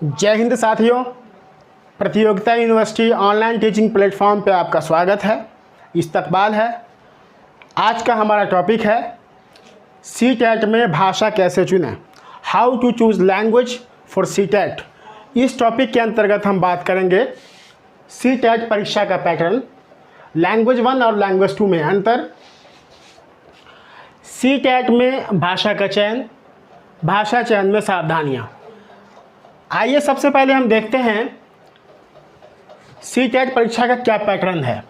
जय हिंद साथियों। प्रतियोगिता यूनिवर्सिटी ऑनलाइन टीचिंग प्लेटफॉर्म पे आपका स्वागत है, इस्तकबाल है। आज का हमारा टॉपिक है सीटेट में भाषा कैसे चुनें, how to choose language for CTET. इस टॉपिक के अंतर्गत हम बात करेंगे सीटेट परीक्षा का पैटर्न, लैंग्वेज 1 और लैंग्वेज 2 में अंतर, सीटेट में भाषा का चयन, भाषा चयन में सावधानियाँ। आइए सबसे पहले हम देखते हैं सीटेट परीक्षा का क्या पैटर्न है।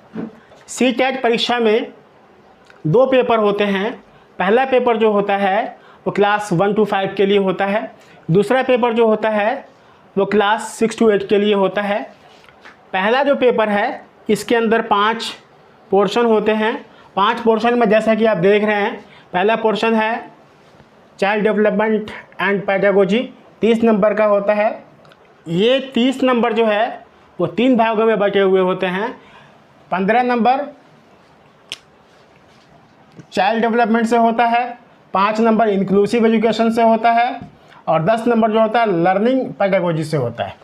सीटेट परीक्षा में 2 पेपर होते हैं। पहला पेपर जो होता है वो क्लास 1 to 5 के लिए होता है। दूसरा पेपर जो होता है वो क्लास 6 to 8 के लिए होता है। पहला जो पेपर है इसके अंदर 5 पोर्शन होते हैं। 5 पोर्शन में जैसा कि आप देख रहे हैं, पहला पोर्शन है child development and pedagogy, 30 number का होता है। ये 30 नंबर जो है वो 3 भागों में बटे हुए होते हैं। 15 नंबर चाइल्ड डेवलपमेंट से होता है, 5 नंबर इंक्लूसिव एजुकेशन से होता है और 10 नंबर जो होता है लर्निंग पेडागोजी से होता है।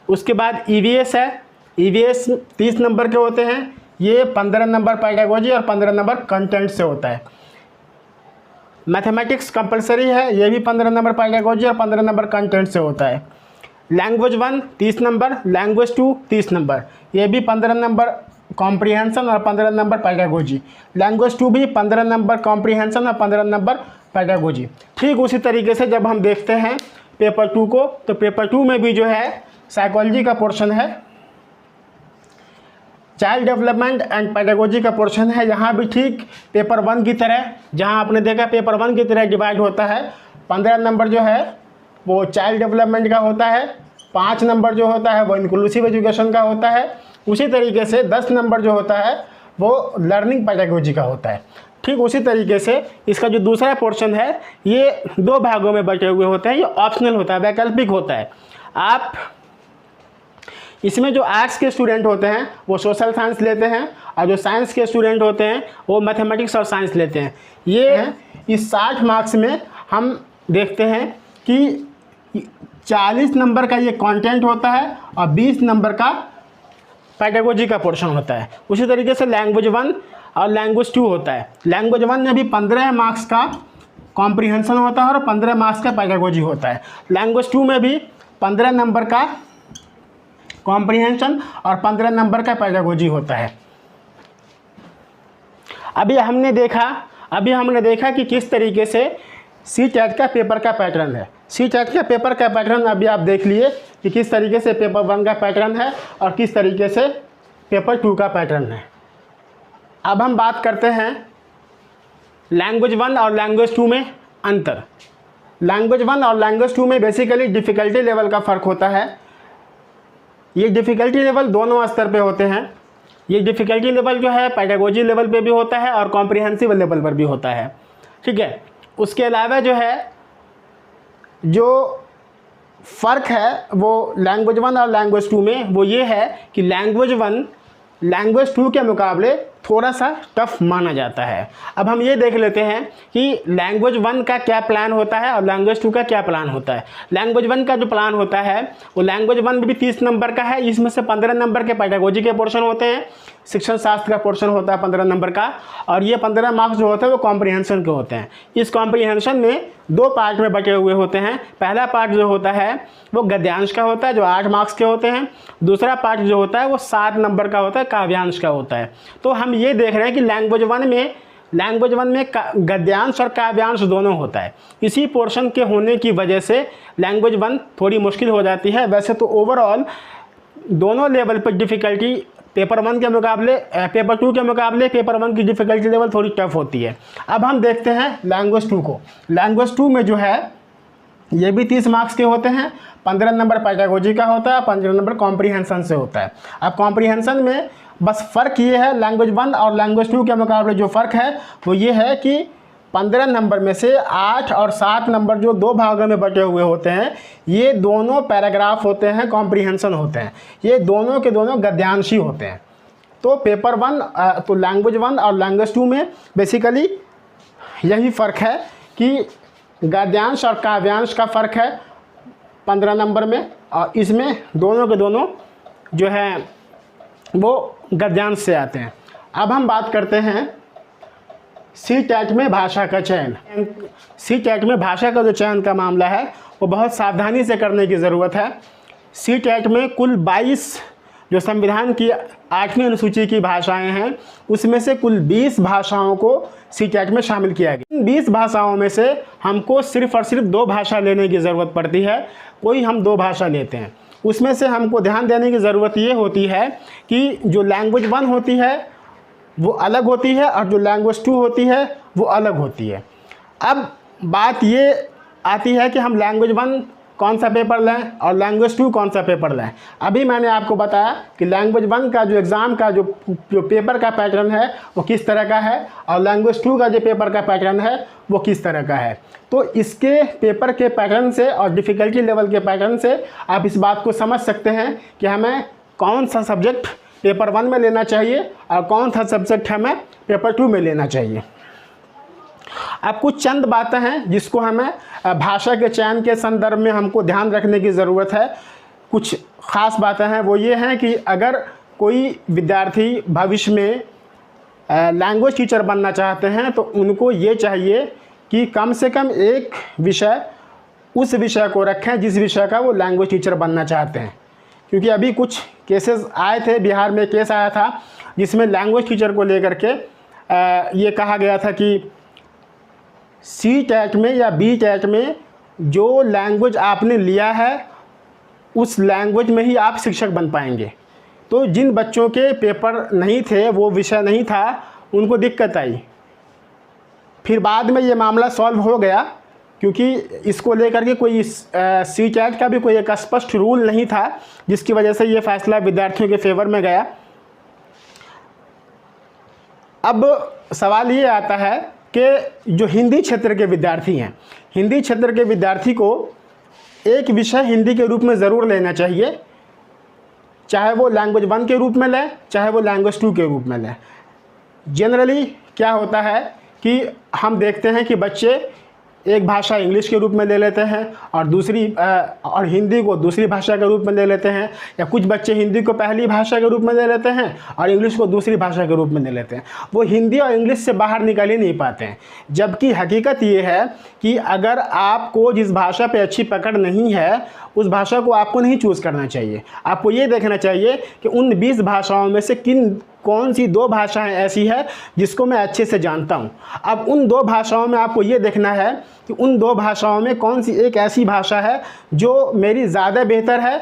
उसके बाद ईवीएस है। ईवीएस 30 नंबर के होते हैं। ये 15 नंबर पेडागोजी और 15 नंबर कंटेंट से होता है। मैथमेटिक्स कंपलसरी है, ये भी 15 नंबर पेडागोजी और 15 नंबर कंटेंट से होता है। लैंग्वेज 1 30 नंबर, लैंग्वेज 2 30 नंबर, ये भी 15 नंबर कॉम्प्रिहेंशन और 15 नंबर पेडागोजी। लैंग्वेज 2 भी 15 नंबर कॉम्प्रिहेंशन और 15 नंबर पेडागोजी। ठीक उसी तरीके से जब हम देखते हैं पेपर 2 को, तो पेपर 2 में भी जो है साइकोलॉजी का पोर्शन है, चाइल्ड डेवलपमेंट एंड पेडागोजी का पोर्शन है। यहाँ भी ठीक पेपर 1 की तरह, जहाँ आपने देखा पेपर 1 की तरह डिवाइड होता है। 15 नंबर जो है वो चाइल्ड डेवलपमेंट का होता है, 5 नंबर जो होता है वो इंक्लूसिव एजुकेशन का होता है। उसी तरीके से 10 नंबर जो होता है वो लर्निंग पेडागोजी का होता है। ठीक उसी तरीके से इसका जो दूसरा पोर्शन है ये 2 भागों में बटे हुए होते हैं। ये ऑप्शनल होता है, वैकल्पिक होता है। आप इसमें जो आर्ट्स के स्टूडेंट होते हैं वो सोशल साइंस लेते हैं और जो साइंस के स्टूडेंट होते हैं वो मैथमेटिक्स और साइंस लेते हैं। ये इस 60 मार्क्स में हम देखते हैं कि 40 नंबर का ये कंटेंट होता है और 20 नंबर का पेडागोजी का पोर्शन होता है। उसी तरीके से लैंग्वेज 1 और लैंग्वेज 2 होता है। लैंग्वेज 1 में भी 15 मार्क्स का कॉम्प्रिहेंशन होता है और 15 मार्क्स का पेडागोजी होता है। लैंग्वेज 2 में भी 15 नंबर का कॉम्प्रिहेंशन और 15 नंबर का पेडागोजी होता है। अभी हमने देखा कि किस तरीके से सीटेट का पेपर का पैटर्न है। सीटेट का पेपर का पैटर्न अभी आप देख लिए कि किस तरीके से पेपर 1 का पैटर्न है और किस तरीके से पेपर 2 का पैटर्न है। अब हम बात करते हैं लैंग्वेज 1 और लैंग्वेज 2 में अंतर। लैंग्वेज 1 और लैंग्वेज 2 में बेसिकली डिफ़िकल्टी लेवल का फ़र्क होता है। ये डिफ़िकल्टी लेवल दोनों स्तर पे होते हैं। ये डिफ़िकल्टी लेवल जो है पेडागोजी लेवल पे भी होता है और कॉम्प्रिहेंसिव लेवल पर भी होता है। ठीक है, उसके अलावा जो है जो फ़र्क है वो लैंग्वेज 1 और लैंग्वेज 2 में वो ये है कि लैंग्वेज 1 लैंग्वेज 2 के मुकाबले थोड़ा सा टफ माना जाता है। अब हम ये देख लेते हैं कि लैंग्वेज 1 का क्या प्लान होता है और लैंग्वेज 2 का क्या प्लान होता है। लैंग्वेज 1 का जो प्लान होता है वो लैंग्वेज 1 भी 30 नंबर का है। इसमें से 15 नंबर के पेडागोजी के पोर्शन होते हैं, शिक्षण शास्त्र का पोर्शन होता है 15 नंबर का, और ये 15 मार्क्स जो होते हैं वो कॉम्प्रिहेंशन के होते हैं। इस कॉम्प्रिहेंशन में 2 पार्ट में बटे हुए होते हैं। पहला पार्ट जो होता है वो गद्यांश का होता है जो 8 मार्क्स के होते हैं। दूसरा पार्ट जो होता है वो 7 नंबर का होता है, काव्यांश का होता है। तो हम ये देख रहे हैं कि लैंग्वेज 1 में गद्यांश और काव्यांश दोनों होता है। इसी पोर्शन के होने की वजह से लैंग्वेज 1 थोड़ी मुश्किल हो जाती है। वैसे तो ओवरऑल दोनों लेवल पर डिफ़िकल्टी पेपर 1 के मुकाबले पेपर 2 के मुकाबले पेपर 1 की डिफ़िकल्टी लेवल थोड़ी टफ होती है। अब हम देखते हैं लैंग्वेज 2 को। लैंग्वेज 2 में जो है ये भी 30 मार्क्स के होते हैं। 15 नंबर पेडागोजी का होता है, 15 नंबर कॉम्प्रिहेंशन से होता है। अब कॉम्प्रिहेंशन में बस फ़र्क ये है लैंग्वेज 1 और लैंग्वेज 2 के मुकाबले जो फ़र्क है वो ये है कि 15 नंबर में से 8 और 7 नंबर जो 2 भागों में बटे हुए होते हैं ये दोनों पैराग्राफ होते हैं, कॉम्प्रिहेंशन होते हैं। ये दोनों के दोनों गद्यांशी होते हैं। तो पेपर 1 तो लैंग्वेज 1 और लैंग्वेज 2 में बेसिकली यही फ़र्क है कि गद्यांश और काव्यांश का फ़र्क है। 15 नंबर में, और इसमें दोनों के दोनों जो है वो गद्यांश से आते हैं। अब हम बात करते हैं CTET में भाषा का चयन। CTET में भाषा का जो चयन का मामला है वो बहुत सावधानी से करने की ज़रूरत है। CTET में कुल 22 जो संविधान की 8वीं अनुसूची की भाषाएं हैं उसमें से कुल 20 भाषाओं को CTET में शामिल किया गया। इन 20 भाषाओं में से हमको सिर्फ और सिर्फ 2 भाषा लेने की ज़रूरत पड़ती है। कोई हम 2 भाषा लेते हैं, उसमें से हमको ध्यान देने की ज़रूरत ये होती है कि जो लैंग्वेज 1 होती है वो अलग होती है और जो लैंग्वेज 2 होती है वो अलग होती है। अब बात ये आती है कि हम लैंग्वेज 1 कौन सा पेपर लें और लैंग्वेज 2 कौन सा पेपर लें। अभी मैंने आपको बताया कि लैंग्वेज 1 का जो एग्ज़ाम का जो पेपर का पैटर्न है वो किस तरह का है और लैंग्वेज 2 का जो पेपर का पैटर्न है वो किस तरह का है। तो इसके पेपर के पैटर्न से और डिफ़िकल्टी लेवल के पैटर्न से आप इस बात को समझ सकते हैं कि हमें कौन सा सब्जेक्ट पेपर 1 में लेना चाहिए और कौन सा सब्जेक्ट हमें पेपर 2 में लेना चाहिए। अब कुछ चंद बातें हैं जिसको हमें भाषा के चयन के संदर्भ में हमको ध्यान रखने की ज़रूरत है। कुछ ख़ास बातें हैं वो ये हैं कि अगर कोई विद्यार्थी भविष्य में लैंग्वेज टीचर बनना चाहते हैं तो उनको ये चाहिए कि कम से कम एक विषय उस विषय को रखें जिस विषय का वो लैंग्वेज टीचर बनना चाहते हैं। क्योंकि अभी कुछ केसेस आए थे, बिहार में केस आया था जिसमें लैंग्वेज टीचर को लेकर के ये कहा गया था कि CTET में या BTET में जो लैंग्वेज आपने लिया है उस लैंग्वेज में ही आप शिक्षक बन पाएंगे। तो जिन बच्चों के पेपर नहीं थे, वो विषय नहीं था, उनको दिक्कत आई। फिर बाद में ये मामला सॉल्व हो गया क्योंकि इसको लेकर के कोई CTET का भी कोई एक स्पष्ट रूल नहीं था जिसकी वजह से ये फैसला विद्यार्थियों के फेवर में गया। अब सवाल ये आता है कि जो हिंदी क्षेत्र के विद्यार्थी हैं, हिंदी क्षेत्र के विद्यार्थी को एक विषय हिंदी के रूप में ज़रूर लेना चाहिए, चाहे वो लैंग्वेज 1 के रूप में लें चाहे वो लैंग्वेज 2 के रूप में लें। जनरली क्या होता है कि हम देखते हैं कि बच्चे एक भाषा इंग्लिश के रूप में ले लेते हैं और हिंदी को दूसरी भाषा के रूप में ले लेते हैं, या कुछ बच्चे हिंदी को पहली भाषा के रूप में ले लेते हैं और इंग्लिश को दूसरी भाषा के रूप में ले लेते हैं। वो हिंदी और इंग्लिश से बाहर निकल ही नहीं पाते हैं। जबकि हकीकत ये है कि अगर आपको जिस भाषा पे अच्छी पकड़ नहीं है उस भाषा को आपको नहीं चूज़ करना चाहिए। आपको ये देखना चाहिए कि उन 20 भाषाओं में से कौन सी 2 भाषाएं ऐसी है जिसको मैं अच्छे से जानता हूं। अब उन 2 भाषाओं में आपको ये देखना है कि उन 2 भाषाओं में कौन सी एक ऐसी भाषा है जो मेरी ज़्यादा बेहतर है।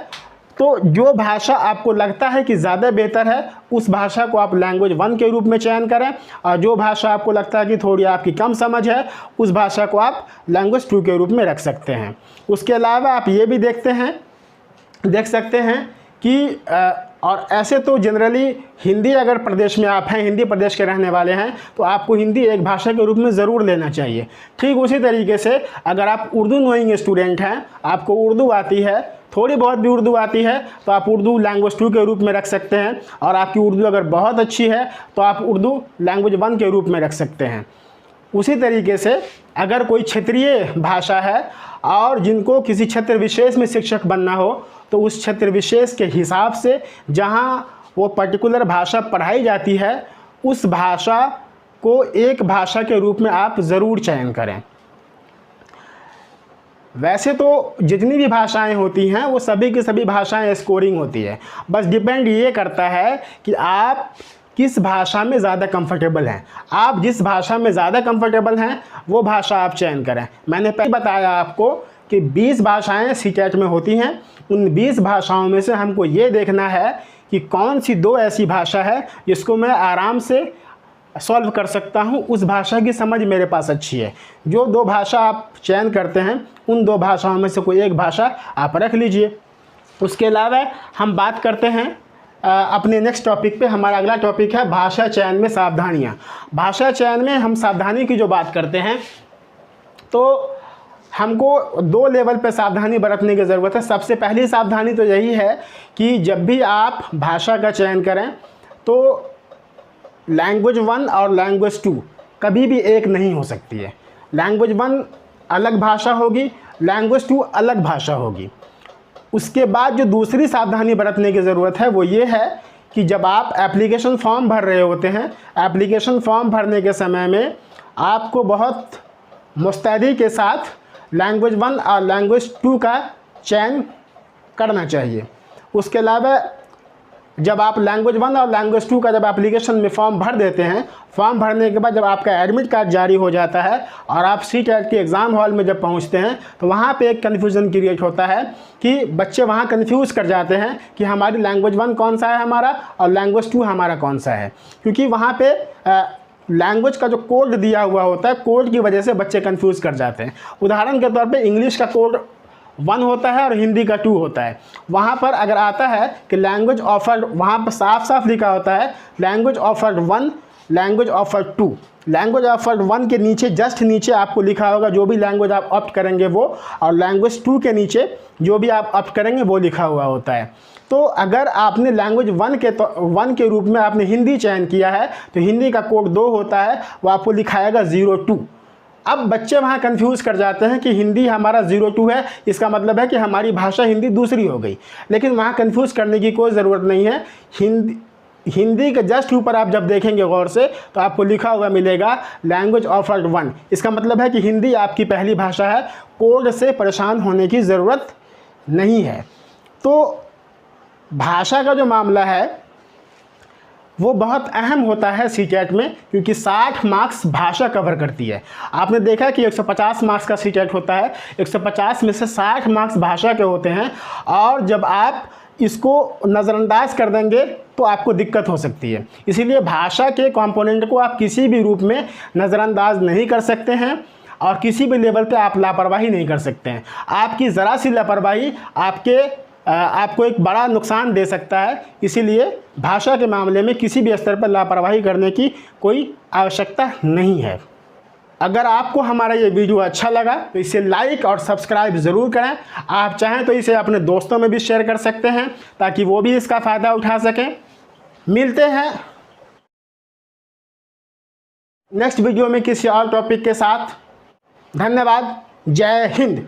तो जो भाषा आपको लगता है कि ज़्यादा बेहतर है उस भाषा को आप लैंग्वेज 1 के रूप में चयन करें, और जो भाषा आपको लगता है कि थोड़ी आपकी कम समझ है उस भाषा को आप लैंग्वेज 2 के रूप में रख सकते हैं। उसके अलावा आप ये भी देख सकते हैं कि और ऐसे तो जनरली हिंदी, अगर प्रदेश में आप हैं, हिंदी प्रदेश के रहने वाले हैं, तो आपको हिंदी एक भाषा के रूप में ज़रूर लेना चाहिए। ठीक उसी तरीके से अगर आप उर्दू नोइंग स्टूडेंट हैं, आपको उर्दू आती है, थोड़ी बहुत भी उर्दू आती है, तो आप उर्दू लैंग्वेज 2 के रूप में रख सकते हैं, और आपकी उर्दू अगर बहुत अच्छी है तो आप उर्दू लैंग्वेज 1 के रूप में रख सकते हैं। उसी तरीके से अगर कोई क्षेत्रीय भाषा है और जिनको किसी क्षेत्र विशेष में शिक्षक बनना हो तो उस क्षेत्र विशेष के हिसाब से जहाँ वो पर्टिकुलर भाषा पढ़ाई जाती है उस भाषा को एक भाषा के रूप में आप ज़रूर चयन करें। वैसे तो जितनी भी भाषाएं होती हैं वो सभी की सभी भाषाएं स्कोरिंग होती है, बस डिपेंड ये करता है कि आप किस भाषा में ज़्यादा कंफर्टेबल हैं। आप जिस भाषा में ज़्यादा कंफर्टेबल हैं वो भाषा आप चयन करें। मैंने पहले बताया आपको कि 20 भाषाएं CTET में होती हैं। उन 20 भाषाओं में से हमको ये देखना है कि कौन सी 2 ऐसी भाषा है जिसको मैं आराम से सॉल्व कर सकता हूँ, उस भाषा की समझ मेरे पास अच्छी है। जो 2 भाषा आप चयन करते हैं उन 2 भाषाओं में से कोई एक भाषा आप रख लीजिए। उसके अलावा हम बात करते हैं अपने नेक्स्ट टॉपिक पे। हमारा अगला टॉपिक है भाषा चयन में सावधानियाँ। भाषा चयन में हम सावधानी की जो बात करते हैं तो हमको 2 लेवल पे सावधानी बरतने की ज़रूरत है। सबसे पहली सावधानी तो यही है कि जब भी आप भाषा का चयन करें तो लैंग्वेज 1 और लैंग्वेज 2 कभी भी एक नहीं हो सकती है। लैंग्वेज 1 अलग भाषा होगी, लैंग्वेज 2 अलग भाषा होगी। उसके बाद जो दूसरी सावधानी बरतने की ज़रूरत है वो ये है कि जब आप एप्लीकेशन फॉर्म भर रहे होते हैं, एप्लीकेशन फॉर्म भरने के समय में आपको बहुत मुस्तैदी के साथ लैंग्वेज 1 और लैंग्वेज 2 का चयन करना चाहिए। उसके अलावा जब आप लैंग्वेज 1 और लैंग्वेज 2 का जब एप्लीकेशन में फॉर्म भर देते हैं, फॉर्म भरने के बाद जब आपका एडमिट कार्ड जारी हो जाता है और आप CTET के एग्ज़ाम हॉल में जब पहुंचते हैं तो वहां पे एक कन्फ्यूज़न क्रिएट होता है कि बच्चे वहां कन्फ्यूज़ कर जाते हैं कि हमारी लैंग्वेज 1 कौन सा है हमारा और लैंग्वेज 2 हमारा कौन सा है, क्योंकि वहाँ पे लैंग्वेज का जो कोड दिया हुआ होता है, कोड की वजह से बच्चे कन्फ्यूज़ कर जाते हैं। उदाहरण के तौर पर इंग्लिश का कोड 1 होता है और हिंदी का 2 होता है। वहाँ पर अगर आता है कि लैंग्वेज ऑफर्ड, वहाँ पर साफ साफ लिखा होता है language offered 1, language offered 2। Language offered 1 के नीचे जस्ट नीचे आपको लिखा होगा जो भी लैंग्वेज आप ऑप्ट करेंगे वो, और लैंग्वेज 2 के नीचे जो भी आप ऑप्ट करेंगे वो लिखा हुआ होता है। तो अगर आपने लैंग्वेज 1 के रूप में आपने हिंदी चयन किया है तो हिंदी का कोड 2 होता है, वो आपको लिखाएगा 02। अब बच्चे वहाँ कंफ्यूज कर जाते हैं कि हिंदी हमारा 02 है, इसका मतलब है कि हमारी भाषा हिंदी दूसरी हो गई। लेकिन वहाँ कंफ्यूज करने की कोई ज़रूरत नहीं है। हिंदी के जस्ट ऊपर आप जब देखेंगे गौर से तो आपको लिखा हुआ मिलेगा लैंग्वेज ऑफर्ड 1। इसका मतलब है कि हिंदी आपकी पहली भाषा है, कोड से परेशान होने की ज़रूरत नहीं है। तो भाषा का जो मामला है वो बहुत अहम होता है CTET में, क्योंकि 60 मार्क्स भाषा कवर करती है। आपने देखा कि 150 मार्क्स का CTET होता है, 150 में से 60 मार्क्स भाषा के होते हैं, और जब आप इसको नज़रअंदाज कर देंगे तो आपको दिक्कत हो सकती है। इसीलिए भाषा के कंपोनेंट को आप किसी भी रूप में नज़रअंदाज नहीं कर सकते हैं और किसी भी लेवल पे आप लापरवाही नहीं कर सकते हैं। आपकी ज़रा सी लापरवाही आपको एक बड़ा नुकसान दे सकता है। इसीलिए भाषा के मामले में किसी भी स्तर पर लापरवाही करने की कोई आवश्यकता नहीं है। अगर आपको हमारा ये वीडियो अच्छा लगा तो इसे लाइक और सब्सक्राइब ज़रूर करें। आप चाहें तो इसे अपने दोस्तों में भी शेयर कर सकते हैं ताकि वो भी इसका फ़ायदा उठा सकें। मिलते हैं नेक्स्ट वीडियो में किसी और टॉपिक के साथ। धन्यवाद। जय हिंद।